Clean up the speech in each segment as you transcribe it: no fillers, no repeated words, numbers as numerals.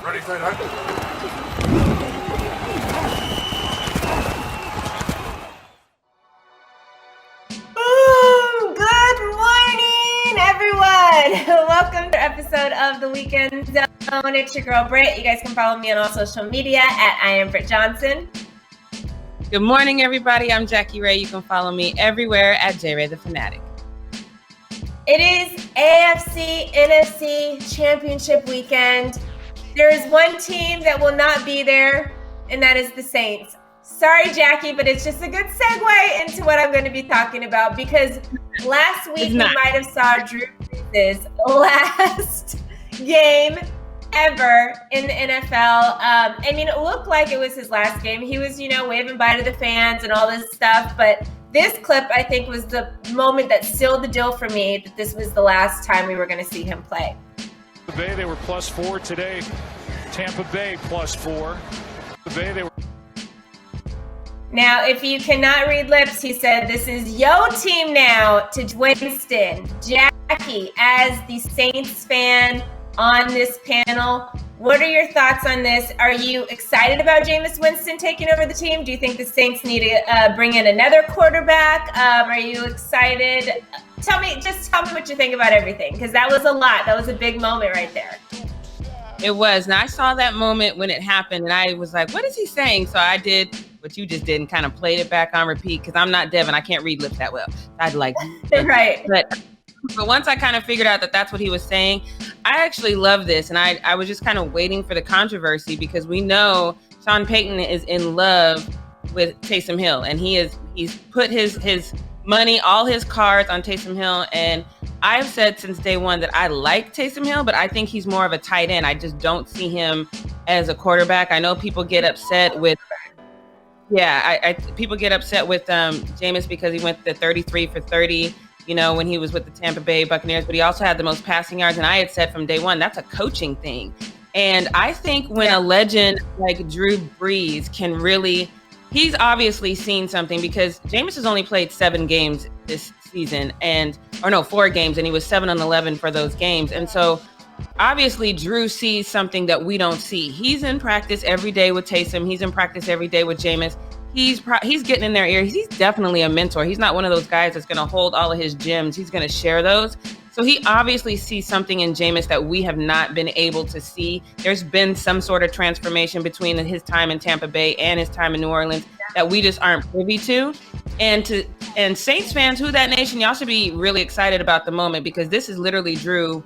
Ready, set, hunt. Good morning, everyone. Welcome to episode of the Weekend Zone. It's your girl, Britt. You guys can follow me on all social media at I am Britt Johnson. Good morning, everybody. I'm Jackie Ray. You can follow me everywhere at JRay the Fanatic. It is AFC, NFC Championship weekend. There is one team that will not be there, and that is the Saints. Sorry, Jackie, but it's just a good segue into what I'm going to be talking about, because last week we might have saw Drew Brees' last game ever in the NFL. I mean, it looked like it was his last game. He was, waving bye to the fans and all this stuff, but this clip, I think, was the moment that sealed the deal for me that this was the last time we were going to see him play. Bay, they were +4 today. Tampa Bay +4. Bay, they were. Now, if you cannot read lips, he said, "This is yo team now" to Winston. Jackie, as the Saints fan on this panel, what are your thoughts on this? Are you excited about Jameis Winston taking over the team? Do you think the Saints need to bring in another quarterback? Are you excited? Tell me what you think about everything, because that was a lot. That was a big moment right there. It was. And I saw that moment when it happened, and I was like, what is he saying? So I did what you just did and kind of played it back on repeat, because I'm not Devin. I can't read lips that well. I'd like right. But once I kind of figured out that that's what he was saying, I actually love this. And I was just kind of waiting for the controversy, because we know Sean Payton is in love with Taysom Hill, and he's put his money, all his cards on Taysom Hill. And I've said since day one that I like Taysom Hill, but I think he's more of a tight end. I just don't see him as a quarterback. I know people get upset with, people get upset with Jameis because he went the 33 for 30, when he was with the Tampa Bay Buccaneers, but he also had the most passing yards. And I had said from day one, that's a coaching thing. And I think when a legend like Drew Brees can really, he's obviously seen something, because Jameis has only played 7 games this season, 4 games, and he was 7-11 for those games. And so obviously Drew sees something that we don't see. He's in practice every day with Taysom. He's in practice every day with Jameis. He's getting in their ears. He's definitely a mentor. He's not one of those guys that's going to hold all of his gems. He's going to share those. So he obviously sees something in Jameis that we have not been able to see. There's been some sort of transformation between his time in Tampa Bay and his time in New Orleans that we just aren't privy to. And Saints fans, who that nation, y'all should be really excited about the moment, because this is literally Drew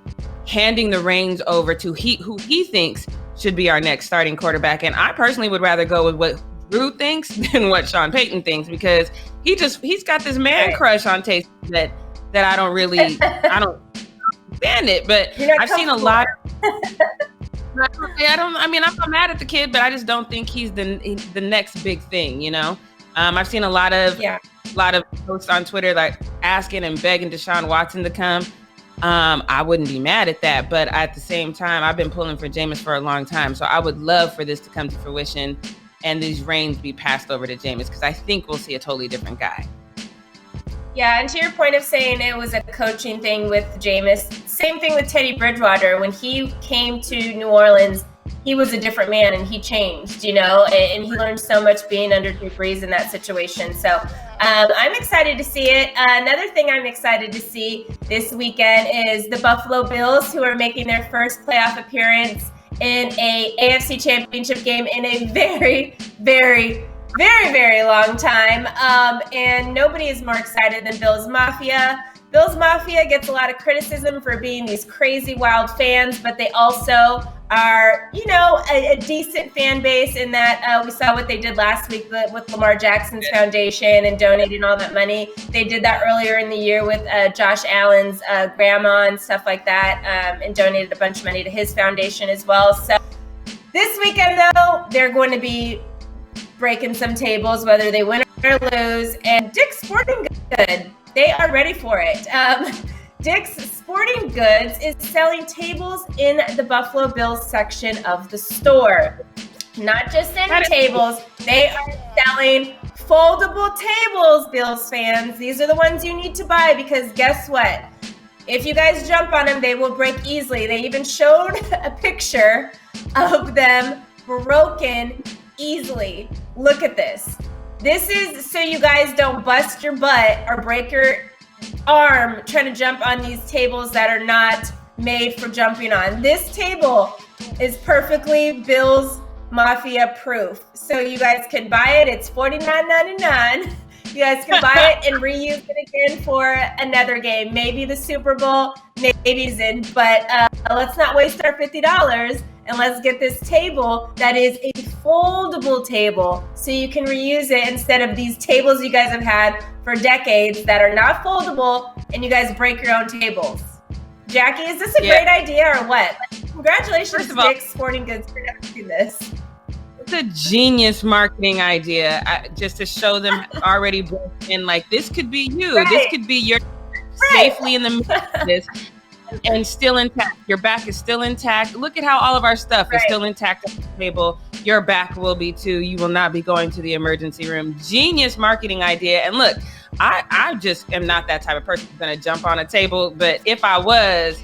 handing the reins over to who he thinks should be our next starting quarterback. And I personally would rather go with what Drew thinks than what Sean Payton thinks, because he's got this man crush on Taysom that I don't understand it. But I've seen a lot of, I'm not mad at the kid, but I just don't think he's the next big thing, I've seen a lot of posts on Twitter like asking and begging Deshaun Watson to come. I wouldn't be mad at that, but at the same time, I've been pulling for Jameis for a long time, so I would love for this to come to fruition and these reins be passed over to Jameis, because I think we'll see a totally different guy. Yeah, and to your point of saying it was a coaching thing with Jameis, same thing with Teddy Bridgewater. When he came to New Orleans, he was a different man, and he changed, and he learned so much being under Drew Brees in that situation. So I'm excited to see it. Another thing I'm excited to see this weekend is the Buffalo Bills, who are making their first playoff appearance in a AFC Championship game in a very, very, very, very long time. And nobody is more excited than Bills Mafia. Bills Mafia gets a lot of criticism for being these crazy, wild fans, but they also are, a decent fan base in that we saw what they did last week with Lamar Jackson's foundation and donating all that money. They did that earlier in the year with Josh Allen's grandma and stuff like that, and donated a bunch of money to his foundation as well. So this weekend, though, they're going to be breaking some tables, whether they win or lose. And Dick's Sporting Goods, they are ready for it. Dick's Sporting Goods is selling tables in the Buffalo Bills section of the store. Not just any tables, they are selling foldable tables, Bills fans. These are the ones you need to buy, because guess what? If you guys jump on them, they will break easily. They even showed a picture of them broken easily. Look at this. This is so you guys don't bust your butt or break your arm trying to jump on these tables that are not made for jumping on. This table is perfectly Bills Mafia proof. So you guys can buy it. It's $49.99. You guys can buy it and reuse it again for another game. Maybe the Super Bowl, maybe in. But let's not waste our $50 and let's get this table that is a foldable table so you can reuse it instead of these tables you guys have had for decades that are not foldable and you guys break your own tables. Jackie, is this a great idea or what? Congratulations, Dick's Sporting Goods, for doing this. It's a genius marketing idea, just to show them already broken. Like, this could be you. Right. This could be your safely in the middle of this and still intact. Your back is still intact. Look at how all of our stuff is still intact on the table. Your back will be too. You will not be going to the emergency room. Genius marketing idea. And look, I just am not that type of person who's going to jump on a table. But if I was,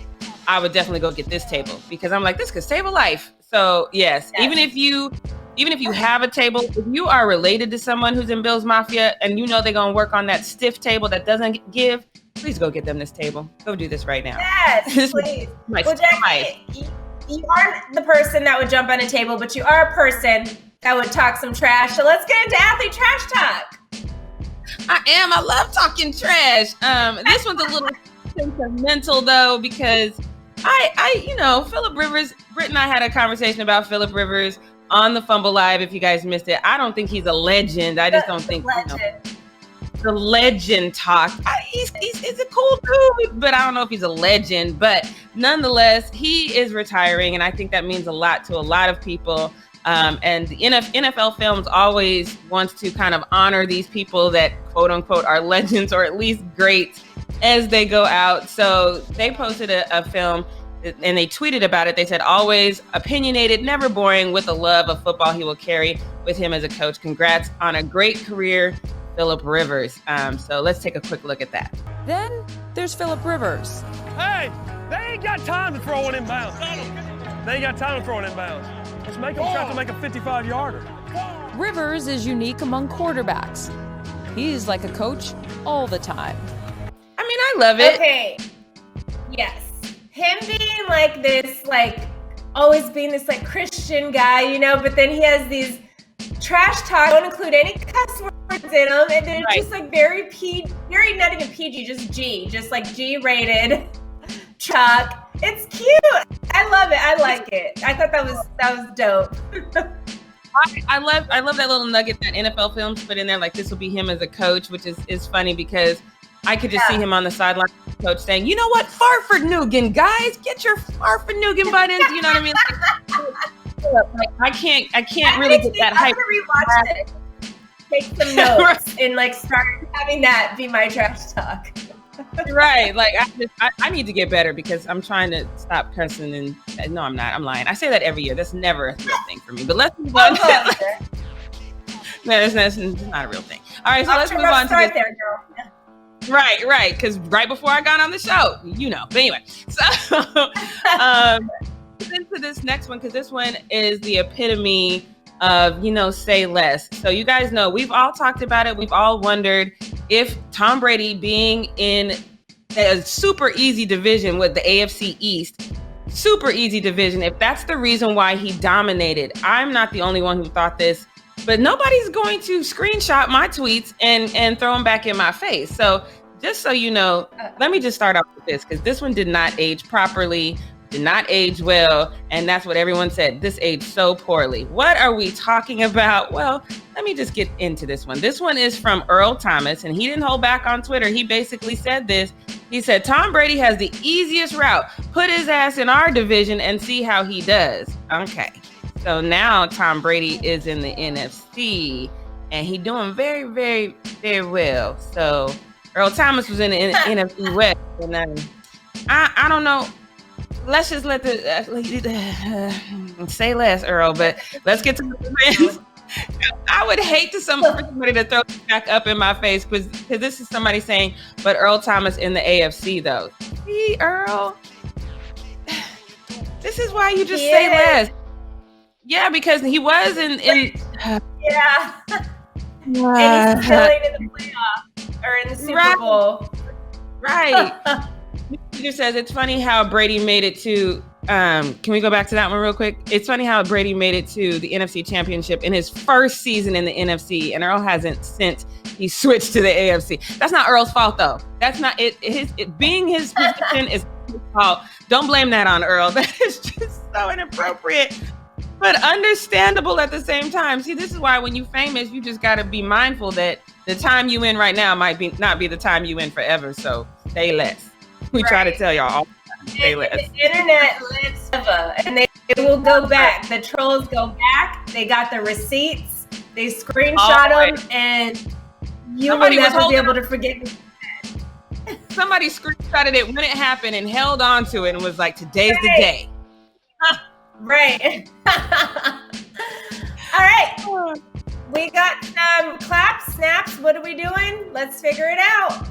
I would definitely go get this table because I'm like, this could save a life. So yes. Even if you have a table, if you are related to someone who's in Bills Mafia and you know they're going to work on that stiff table that doesn't give, please go get them this table. Go do this right now. Yes, please. Well, Jackie, you aren't the person that would jump on a table, but you are a person that would talk some trash. So let's get into athlete trash talk. I am. I love talking trash. This one's a little sentimental though, because Phillip Rivers, Britt and I had a conversation about Phillip Rivers on the Fumble Live. If you guys missed it, I don't think he's a legend. I just don't think the legend talk. He's a cool dude, but I don't know if he's a legend. But nonetheless, he is retiring, and I think that means a lot to a lot of people. And the NFL Films always wants to kind of honor these people that quote unquote are legends or at least greats as they go out. So they posted a film and they tweeted about it. They said, always opinionated, never boring, with a love of football he will carry with him as a coach. Congrats on a great career, Phillip Rivers. So let's take a quick look at that. Then there's Phillip Rivers. Hey, they ain't got time to throw it inbounds. They ain't got time to throw it inbounds. Let's make them try to make a 55-yarder. Rivers is unique among quarterbacks. He's like a coach all the time. I mean, I love it. Okay. Yes. Him being like this, like always being this like Christian guy, but then he has these trash talk, don't include any cuss words in them, and then it's just like very not even PG, just G, just like G-rated Chuck. It's cute. I love it. I like it. I thought that was dope. I love that little nugget that NFL Films put in there. Like, this will be him as a coach, which is funny because I could just see him on the sideline, coach saying, "You know what, Farford-Nugan, guys, get your Farford-Nugan buttons." You know what I mean? Like, I can't really get that hype. Rewatch it. Take some notes and like start having that be my trash talk. Right. Like, I need to get better because I'm trying to stop cursing. And no, I'm not. I'm lying. I say that every year. That's never a real thing for me. But let's move on. No, that's not a real thing. All right, so let's move on to this. There, girl. Right. Because right before I got on the show, But anyway, so into this next one, because this one is the epitome of, say less. So you guys know, we've all talked about it. We've all wondered if Tom Brady being in a super easy division with the AFC East, super easy division, if that's the reason why he dominated. I'm not the only one who thought this, but nobody's going to screenshot my tweets and throw them back in my face. So just so you know, let me just start off with this, because this one did not age properly, did not age well, and that's what everyone said. This aged so poorly. What are we talking about? Well, let me just get into this one. This one is from Earl Thomas, and he didn't hold back on Twitter. He basically said this. He said, Tom Brady has the easiest route. Put his ass in our division and see how he does. Okay. So now Tom Brady is in the NFC, and he's doing very, very, very well. So Earl Thomas was in the NFC West, and I don't know. Let's just let say less, Earl, but let's get to the wins. I would hate for somebody to throw it back up in my face, because this is somebody saying, but Earl Thomas in the AFC, though. See, Earl, this is why you just say less. Yeah, because he was in Yeah. And he's killing in the playoffs or in the Super Bowl. Right. Peter says it's funny how Brady made it to. Can we go back to that one real quick? It's funny how Brady made it to the NFC Championship in his first season in the NFC, and Earl hasn't since he switched to the AFC. That's not Earl's fault, though. That's not it. Being his position is his fault. Don't blame that on Earl. That is just so inappropriate, but understandable at the same time. See, this is why when you're famous, you just got to be mindful that the time you in right now might not be the time you in forever. So stay less. We try to tell y'all all the time, stay less. The internet lives forever, and they will go back. The trolls go back. They got the receipts. They screenshot them, and you will never be able to forget it. Somebody screenshotted it when it happened and held on to it and was like, today's the day. Right. All right. We got some claps, snaps. What are we doing? Let's figure it out.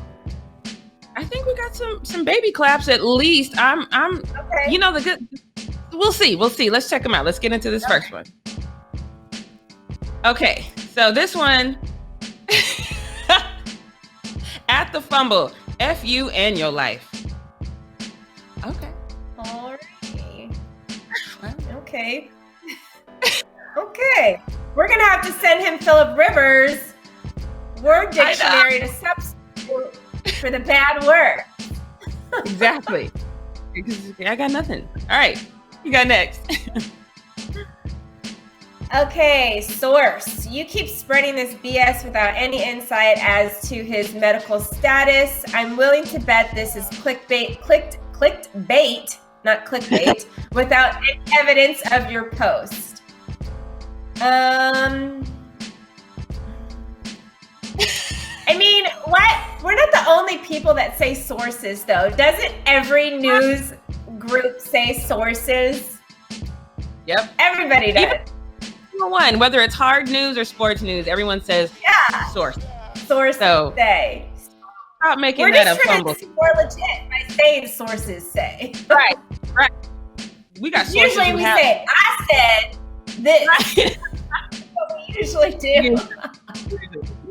I think we got some baby claps at least. I'm okay. You know, the good. We'll see. Let's check them out. Let's get into this first one. Okay, so this one at the fumble. F you and your life. Okay. Alrighty. Okay. Okay. We're gonna have to send him Phillip Rivers' word dictionary to substitute for the bad word. Exactly. Because I got nothing. All right. You got next. Okay, source. You keep spreading this BS without any insight as to his medical status. I'm willing to bet this is clickbait, not clickbait, without any evidence of your post. I mean, what? We're not the only people that say sources, though. Doesn't every news group say sources? Yep. Everybody does. One, whether it's hard news or sports news, everyone says source. Sources say. Stop making that a fumble. We're just trying to be more legit by saying sources say. Right. We got sources. Usually we say, I said this. Right. What we usually do.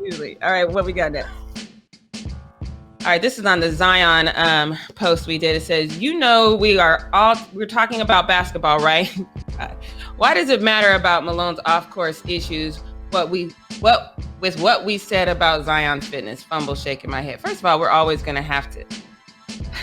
Usually. All right, what we got next? All right, this is on the Zion post we did. It says, we're talking about basketball, right? Why does it matter about Malone's off-course issues? What we said about Zion's fitness? Fumble, shaking my head. First of all, we're always going to have to.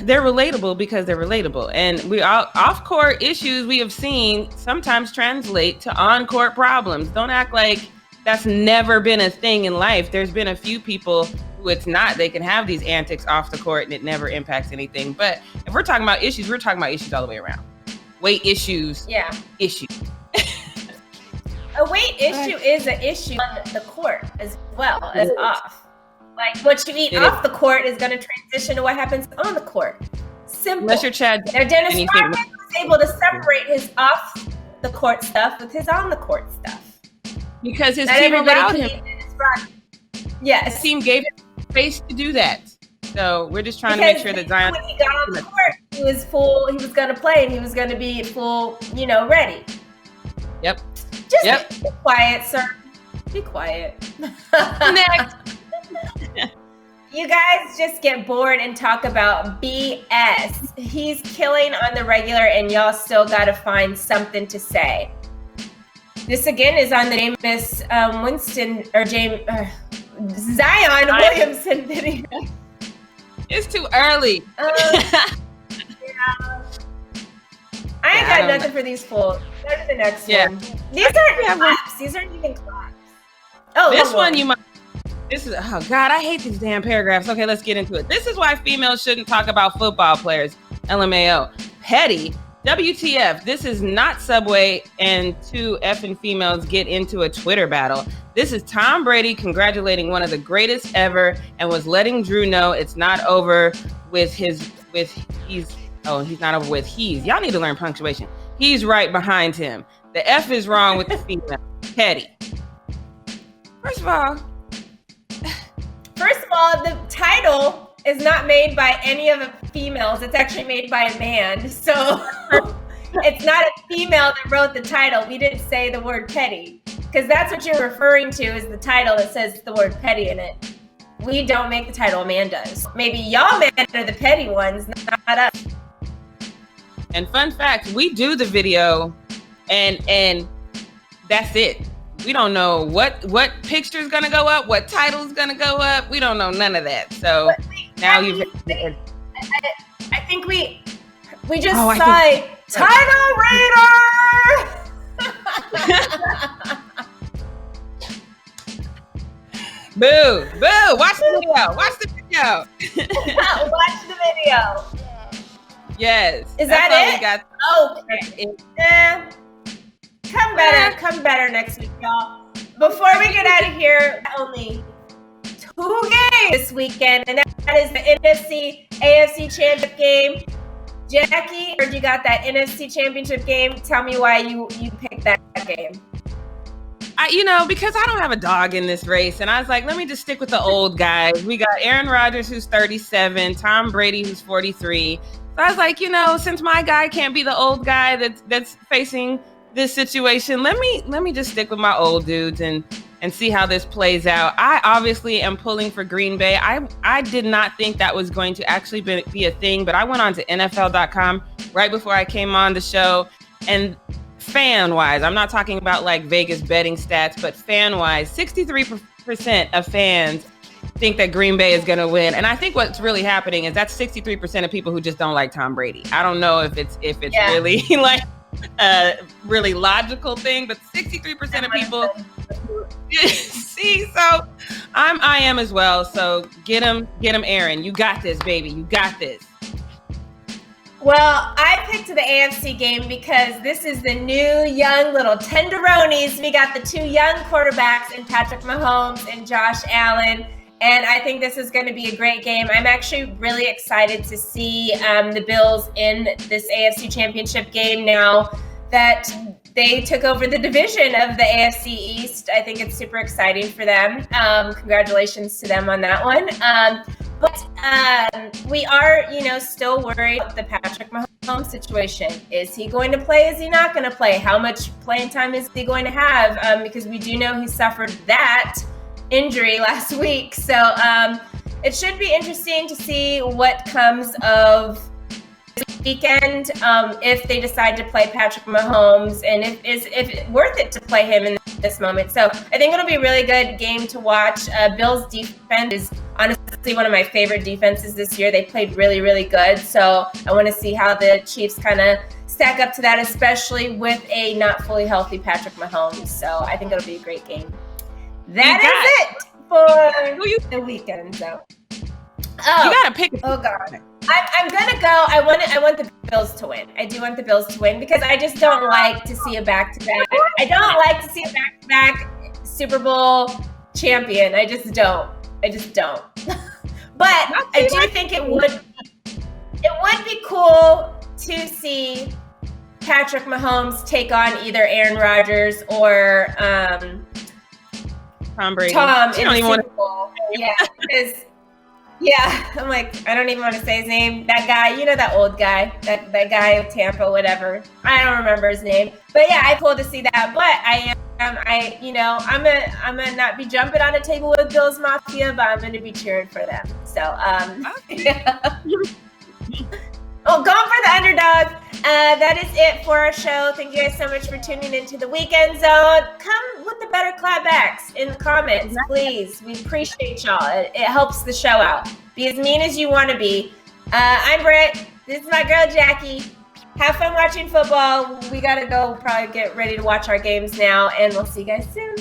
They're relatable because they're relatable, and off-court issues we have seen sometimes translate to on-court problems. Don't act like that's never been a thing in life. There's been a few people who it's not. They can have these antics off the court and it never impacts anything. But if we're talking about issues, we're talking about issues all the way around. Weight issues. Yeah. Issues. A weight issue is an issue on the court as well as off. Like what you eat off the court is going to transition to what happens on the court. Simple. Unless you're Chad. Now, Dennis Rodman was able to separate his off the court stuff with his on the court stuff. Because his team allowed him. Yes. His team gave him space to do that. So we're just trying to make sure that Zion. When he got on the court, he was full. He was going to play, and he was going to be full. Ready. Yep. Just be quiet, sir. Be quiet. Next. You guys just get bored and talk about BS. He's killing on the regular, and y'all still got to find something to say. This again is on the Jameis Winston or Zion Williamson video. It's too early. Yeah. I ain't got nothing for these fools. Go to the next one. These aren't claps. These aren't even claps. Oh, this one you might. This is, oh God, I hate these damn paragraphs. Okay, let's get into it. This is why females shouldn't talk about football players. LMAO. Petty. WTF. This is not Subway and two effing females get into a Twitter battle. This is Tom Brady congratulating one of the greatest ever and was letting Drew know it's not over with he's not over with he's. Y'all need to learn punctuation. He's right behind him. The F is wrong with the female. Petty. First of all, the title is not made by any of the females. It's actually made by a man. So it's not a female that wrote the title. We didn't say the word petty, because that's what you're referring to is the title that says the word petty in it. We don't make the title, a man does. Maybe y'all men are the petty ones, not us. And fun fact, we do the video and that's it. We don't know what picture is gonna go up, what title is gonna go up. We don't know none of that. So now you've. I think we just saw a title reader. Boo! Watch the video. Watch the video. Watch the video. Yes. Is that it? We got. Okay. Come better next week, y'all. Before we get out of here, only 2 games this weekend, and that is the NFC AFC Championship Game. Jackie, heard you got that NFC Championship Game. Tell me why you picked that game. Because I don't have a dog in this race, and I was like, let me just stick with the old guys. We got Aaron Rodgers, who's 37, Tom Brady, who's 43. So I was like, since my guy can't be the old guy that's facing this situation, let me just stick with my old dudes and see how this plays out. I obviously am pulling for Green Bay. I did not think that was going to actually be a thing, but I went on to NFL.com right before I came on the show, and fan-wise, I'm not talking about like Vegas betting stats, but fan-wise, 63% of fans think that Green Bay is going to win. And I think what's really happening is that's 63% of people who just don't like Tom Brady. I don't know if it's really like a really logical thing, but 63% of people see. So I am as well. So get him, Aaron. You got this, baby. You got this. Well, I picked the AFC game because this is the new young little tenderonis. We got the 2 young quarterbacks in Patrick Mahomes and Josh Allen. And I think this is going to be a great game. I'm actually really excited to see the Bills in this AFC Championship game now that they took over the division of the AFC East. I think it's super exciting for them. Congratulations to them on that one. But we are, still worried about the Patrick Mahomes situation. Is he going to play? Is he not going to play? How much playing time is he going to have? Because we do know he suffered that injury last week. So it should be interesting to see what comes of this weekend if they decide to play Patrick Mahomes and if it's worth it to play him in this moment. So I think it'll be a really good game to watch. Bills defense is honestly one of my favorite defenses this year. They played really, really good. So I want to see how the Chiefs kind of stack up to that, especially with a not fully healthy Patrick Mahomes. So I think it'll be a great game. That is it for the weekend zone. Oh, you gotta pick. Oh God, I'm gonna go. I want the Bills to win. I do want the Bills to win because I just don't like to see a back-to-back. I don't like to see a back-to-back Super Bowl champion. I just don't. But I do think it would be cool to see Patrick Mahomes take on either Aaron Rodgers or Tom Brady. You don't even want to. Yeah, because I'm like, I don't even want to say his name. That guy, that old guy, that guy of Tampa, whatever. I don't remember his name, but yeah, I pulled to see that. But I'm gonna not be jumping on a table with Bills Mafia, but I'm gonna be cheering for them. So yeah. Oh, going for the underdog. That is it for our show. Thank you guys so much for tuning into the Weekend Zone. Come with the better clapbacks in the comments, please. We appreciate y'all. It helps the show out. Be as mean as you want to be. I'm Britt. This is my girl, Jackie. Have fun watching football. We got to go probably get ready to watch our games now, and we'll see you guys soon.